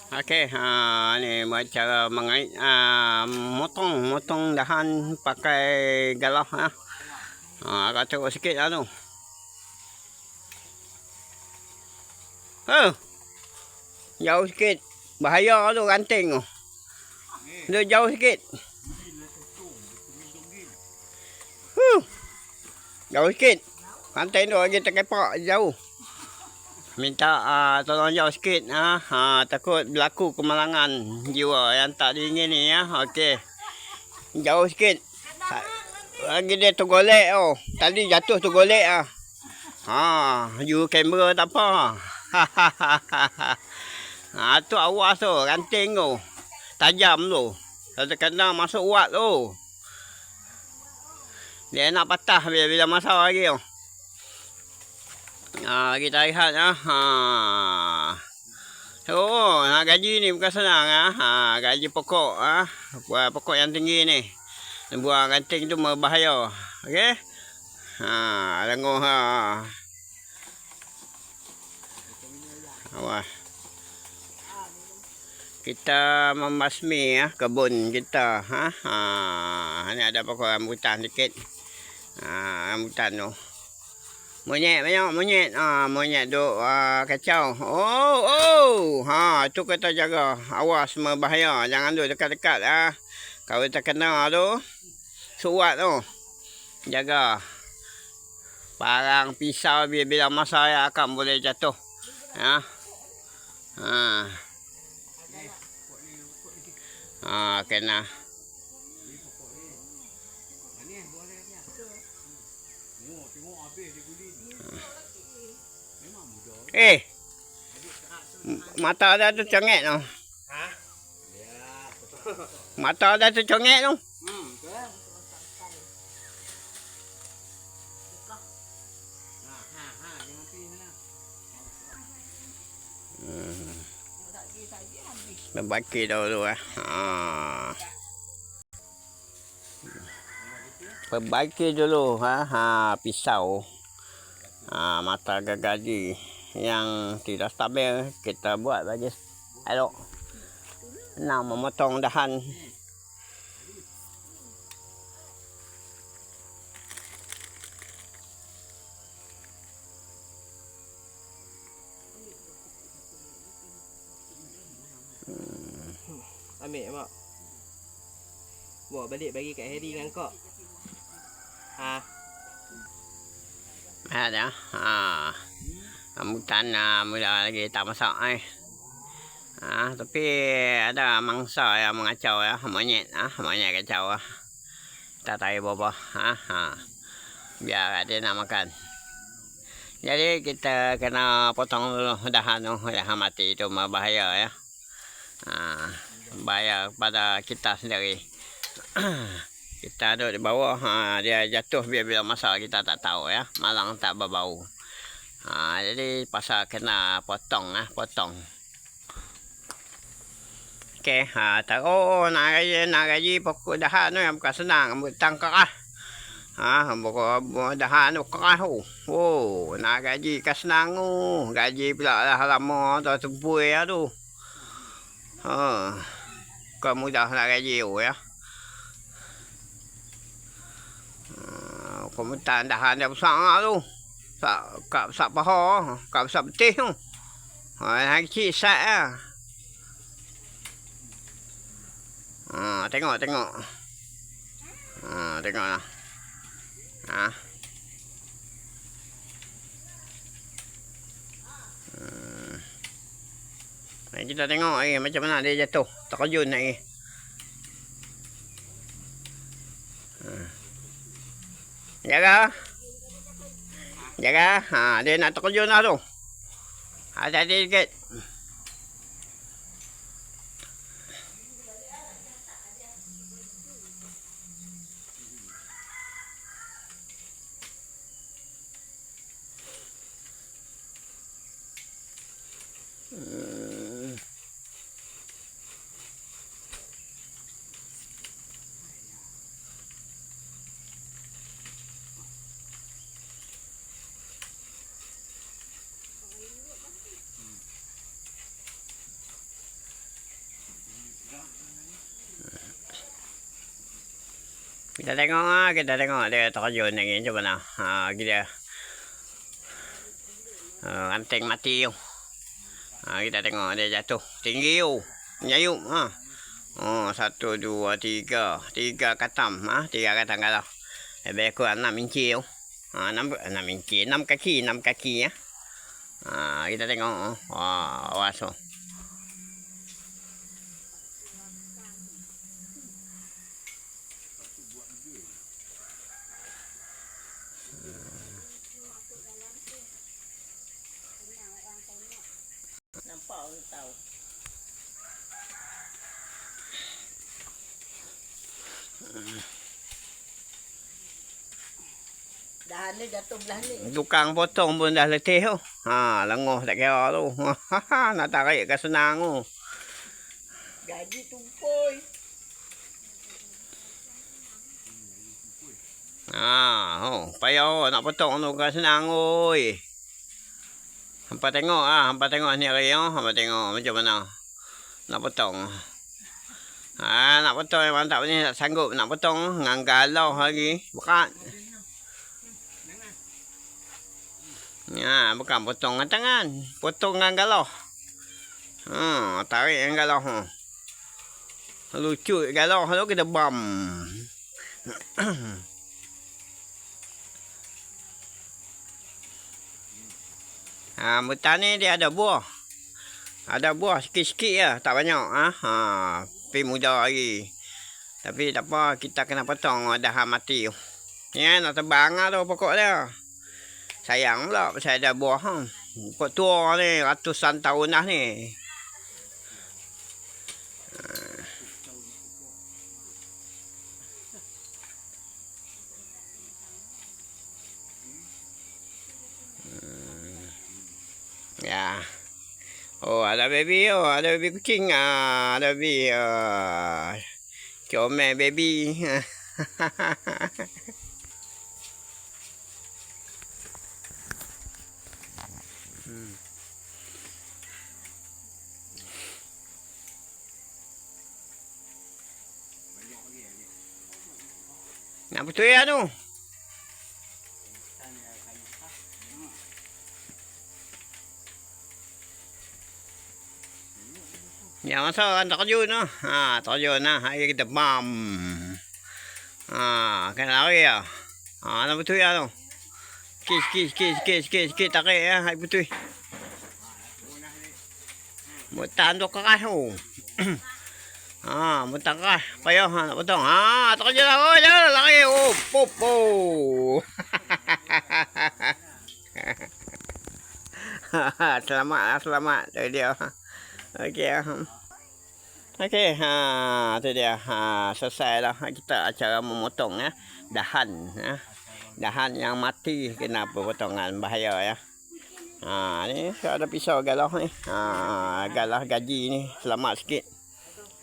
Okey, ni buat cara mengait motong dahan pakai galah agak teruk sikit lah tu. Jauh sikit. Bahaya tu ranting tu. Dia jauh sikit. Jauh sikit. Ranting tu lagi terkepak jauh. Minta tolong jauh sikit takut berlaku kemalangan jiwa yang tak diingin ni ya. Okey. Jauh sikit. Lagi dia tergolek tu. Tadi jatuh tergolek you kamera tak apa. Tu awas tu, ranting tu. Tajam tu. Kalau kena masuk uat tu. Dia nak patah bila masa lagi tu. Kita lihat nak gaji ni bukan senang gaji pokok pokok yang tinggi ni. Buang ranting tu berbahaya. Okey. Lenguh Wah. Kita membasmi kebun kita. Ni ada pokok rambutan sikit. Rambutan tu. Monyet banyak monyet. Monyet duk kacau. Tu kita jaga. Awas berbahaya. Jangan duk dekat-dekat Kalau terkena tu suat tu. Jaga. Parang pisau bila masa akan boleh jatuh. Kena. Mata dah tu congek tu. Mata dah tu congek tu. Berbaki dulu perbaiki dulu pisau mata gergaji yang tidak stabil kita buat bagi elok. Nak memotong dahan. Ambil mak. Bawa balik bagi kat Harry dengan kau. Ada. Rambutan mula lagi tak masak tapi ada mangsa yang mengacau monyet monyet kacau tak tahu apa biar dia nak makan. Jadi kita kena potong dulu dahan tu, dahan mati tu berbahaya bahaya pada kita sendiri. Kita duduk di bawah dia jatuh bila masa kita tak tahu malang tak berbau. Jadi pasal kena potong. Okey, taruh nak gaji pokok dahan tu yang bukan senang, tangkak pokok dahan tu keras tu. Nak gaji kan senang tu. Gaji pula dah lama tu tumpui tu. Bukan mudah nak gaji tu Kemudian dahan dia besar tu. Sak paha, kat besar betih tu. Yang kecil sat tengok. Tengoklah. Kita tengok macam mana dia jatuh. Terkejun lagi. Jaga. Dia nak terkejun lah tu. Hati-hati sikit. Kita tengok dia terjun lagi macam mana. Kita ranting mati tu. Kita tengok dia jatuh tinggi tu. Menyayup. 1, 2, 3. 3 katam. 3 katam kalau. Lebih kurang 6 inci tu. 6 inci. 6 kaki ya. Kita tengok. Awas tu. Nampak orang tahu. Dah ni jatuh belah ni. Tukang potong pun dah letih tu. Lenguh tak kira tu. Nak tarik kan senang tu. Gaji tumpul. Payah nak potong tu kan senang oi. Hampa tengok ni hari tu. Hampa tengok macam mana nak potong. Nak potong memang tak boleh, tak sanggup nak potong. Dengan galau lagi. Berat. Bukan potong dengan tangan. Potong dengan galau. Tarik dengan galau. Lucut galau tu kita bam. Mutan ni dia ada buah. Ada buah sikit-sikit je. Tak banyak. Tapi muda lagi. Tapi tak apa. Kita kena potong dah mati tu. Ni nak tebang tu pokok dia. Sayang pula pasal ada buah. Pokok tua ni. Ratusan tahun dah ni. Ya. Ada baby. Ada baby kucing. Ada baby. Comel baby. Nak betul ya tu. Yang masa kan terjun tu. Terjun lah. Hari kita bam. Kena lari lah. Nak betul ya tu. Sikit tarik ya. Hari betul. Mutan tu keras tu. Mutan keras. Payah nak potong. Terjun lah. Jangan lari. Pop. Selamat. Dari dia. Okey. Tu dia. Selesai dah kita acara memotong ya. Dahan ya. Dahan yang mati kena potongan bahaya ya. Ni ada pisau galah ni. Galah gaji ni selamat sikit.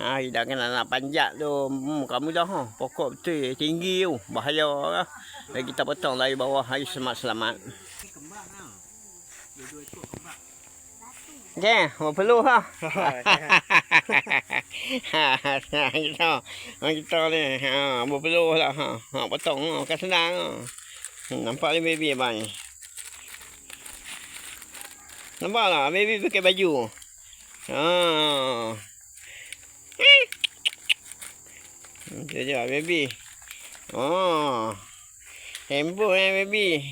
Kita kena nak panjat tu. Kamu dah pokok betul tinggi tu. Bahaya lah. Kita potong dari bawah hari selamat. Okey, perlu ha. Kita ni perlu lah potong kan senang. Nampak ni baby abang. Nampak tak baby pakai baju. Itu je baby. Hembur baby.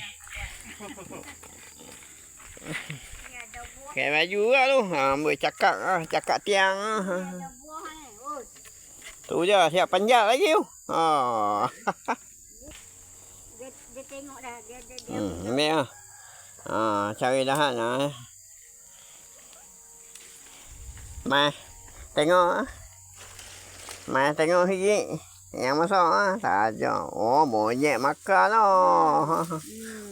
Pakai baju lah tu. Cakak tiang. Tu je siap panjat lagi tu. Dia tengok dah. Dia ambil lah. Cari dahan lah. Mai tengok sikit. Yang masak tak ada. Monyet makan lah.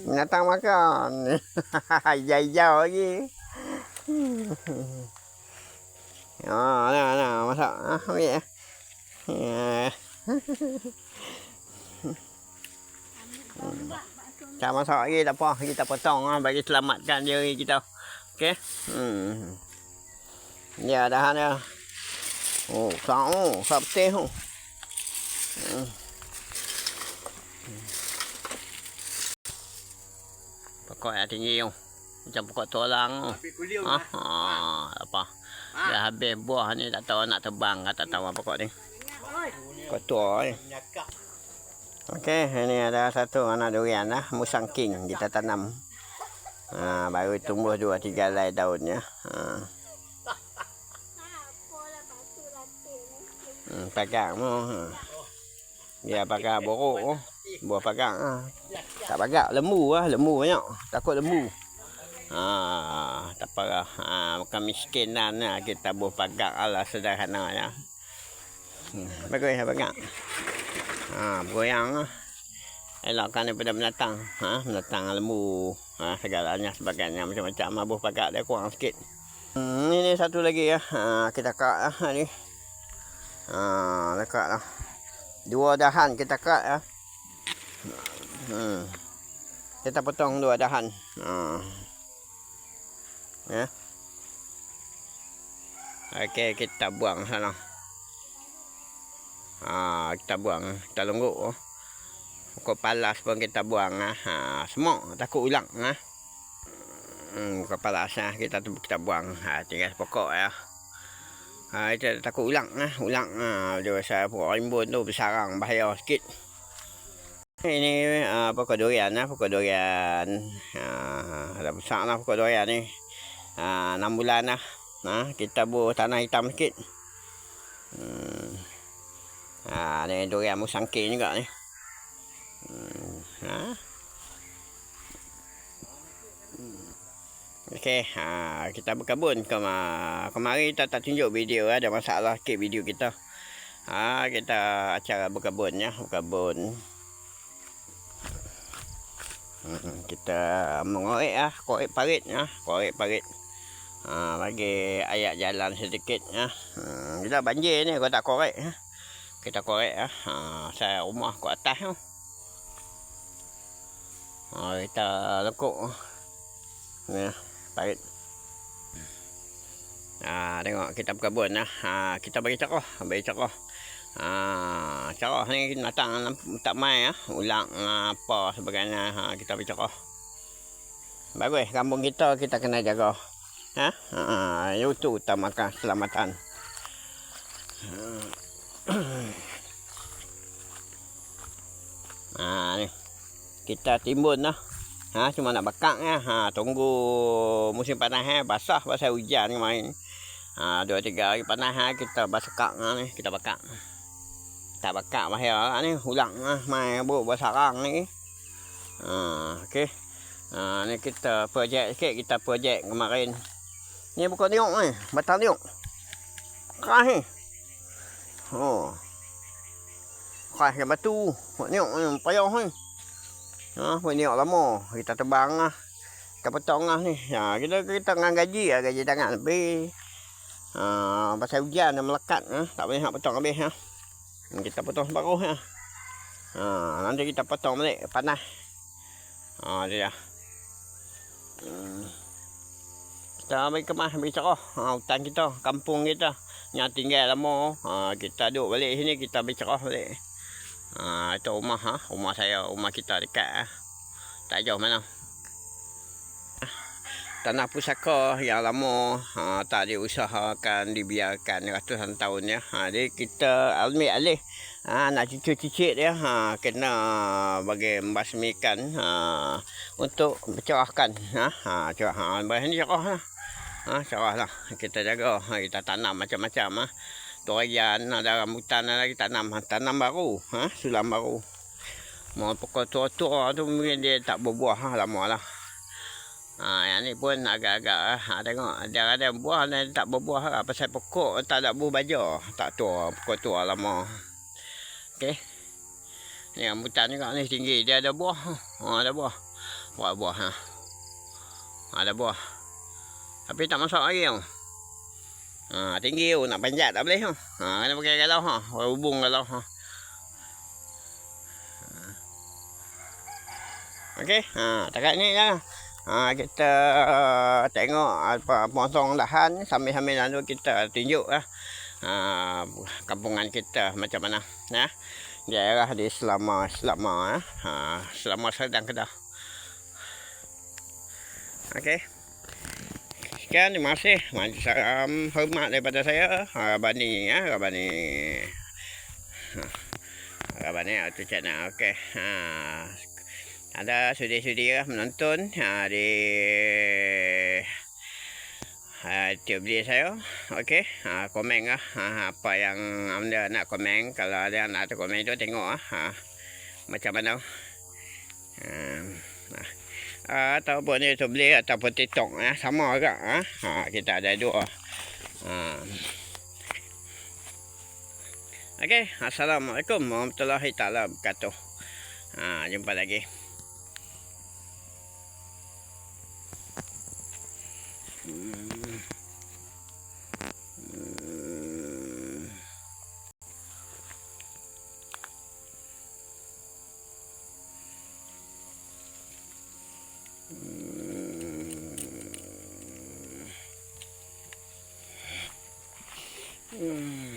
Binatang makan. Hijau-hijau lagi. Nah, masak. Ambil. Kita masak lagi tak apa. Kita potong bagi selamatkan diri kita. Okey. Ya dah ada. Sang petih tu. Pokok yang tinggi tu. Macam pokok tulang tu. Tapi kuliah Apa? Dah habis buah ni tak tahu nak tebang ke tak tahu pokok ni. Pokok tua ni. Nyakak. Okey, ini ada satu anak durian lah, musang king kita tanam. Baru tumbuh 2-3 helai daunnya. Pagang mu. Dia pagang borok. Buah pagang. Tak pagang, lembu banyak. Takut lembu. Tak apa lah. Kemiskinan lah. Kita buah pagang ala sederhana ya. Bagus pagang. Bergoyang lah. Elakkan daripada binatang. Binatang lembu. Segalanya sebagainya macam-macam. Buah pagang dia kurang sikit. Ini satu lagi ya. Kita kat lah ni. Dekat lah. 2 dahan kita kat ya. Kita potong 2 dahan. Ya. Okey, kita buang sana. Kita buang, kita longgok. Pokok palas pun kita buang. Semua takut ulang. Pokok palas kita buang. Tinggal pokok ya. Kita takut ulang. Dia rasa pokok rimbun tu bersarang, bahaya sikit. Ini pokok durian. Pokok durian. Dah besar lah pokok durian ni. 6 bulan lah. Kita buat tanah hitam sikit. Ni durian musang king juga ni. Okey, kita berkebun. Kemarin kita tak tunjuk video, ada masalah sikit video kita. Kita acara berkebun ya, berkebun. Kita mengorek korek parit ya, korek parit. Bagi ayak jalan sedikit ya. Kita banjir ni kalau tak korek ya. Kita korek ya. Saya rumah kat atas tu. Kita lekuk. Ni parit. Tengok kita berkebun lah. Kita bagi cakap. Cakap ni datang tak main ulang apa sebagainya. Kita bagi cakap. Bagus kampung kita kena jaga. Itu utamakan keselamatan. Ni kita timbun lah. Cuma nak bakar ya. Tunggu musim panas basah hujan kemarin. 2-3 hari panas kita basah ni, kita bakar. Tak bakar bahaya ni ulang mai buat sarang ni. Okey. Ni kita projek sikit, kita projek kemarin. Ni bukan niok ni, batang niok. Kah ni. Kah ke batu. Niok ni payah ni. Niok lama kita tebang kita potong ni. Kita dengan gaji tangan lebih. Pasal hujan dah melekat tak boleh nak potong habis kita potong separuh nanti kita potong balik panas. Dia kita ambil kemas, ambil cerah hutan kita, kampung kita yang tinggal lama. Kita duduk balik sini, kita ambil cerah balik. Itu rumah saya, rumah kita dekat tak jauh mana. Tanah pusaka yang lama tak diusahakan, dibiarkan ratusan tahun ya. Jadi kita ambil alih. Nak cucuk-cucuk dia kena bagi membasmikan untuk bercerahkan. Cerah. Bahan ni cerah lah. Cerah lah. Kita jaga, kita tanam macam-macam. Durian, ada rambutan lagi tanam baru, sulam baru. Mau pokok tua-tua tu mungkin dia tak berbuah lama lah. Yang ni pun agak-agak tengok ada buah dan tak berbuah lah. Pasal pokok tak ada buah baja. Tak tua, pokok tua lama. Okey. Ni rambutan juga ni tinggi, dia ada buah. Ada buah. Buah. Ada buah. Tapi tak masak lagi tau. Tinggi tu nak panjat tak boleh tu. Kena pakai galau hubung galau Okey, takat ni lah. Kita tengok apa potong dahan sambil-sambil lalu kita tunjuk lah kampungan kita macam mana daerah di selama Serdang Kedah. Okey. Sekian, terima kasih. Salam hormat daripada saya, Rabani ya, Rabani. Rabani Auto Channel. Okey. Ada sudi-sudi menonton di YouTube saya. Okey. Komen apa yang anda nak komen. Kalau ada yang nak komen tu tengok macam mana. Ataupun YouTube ataupun TikTok sama juga. Kita ada dua. Okey, assalamualaikum warahmatullahi taala wabarakatuh. Jumpa lagi. Hmm.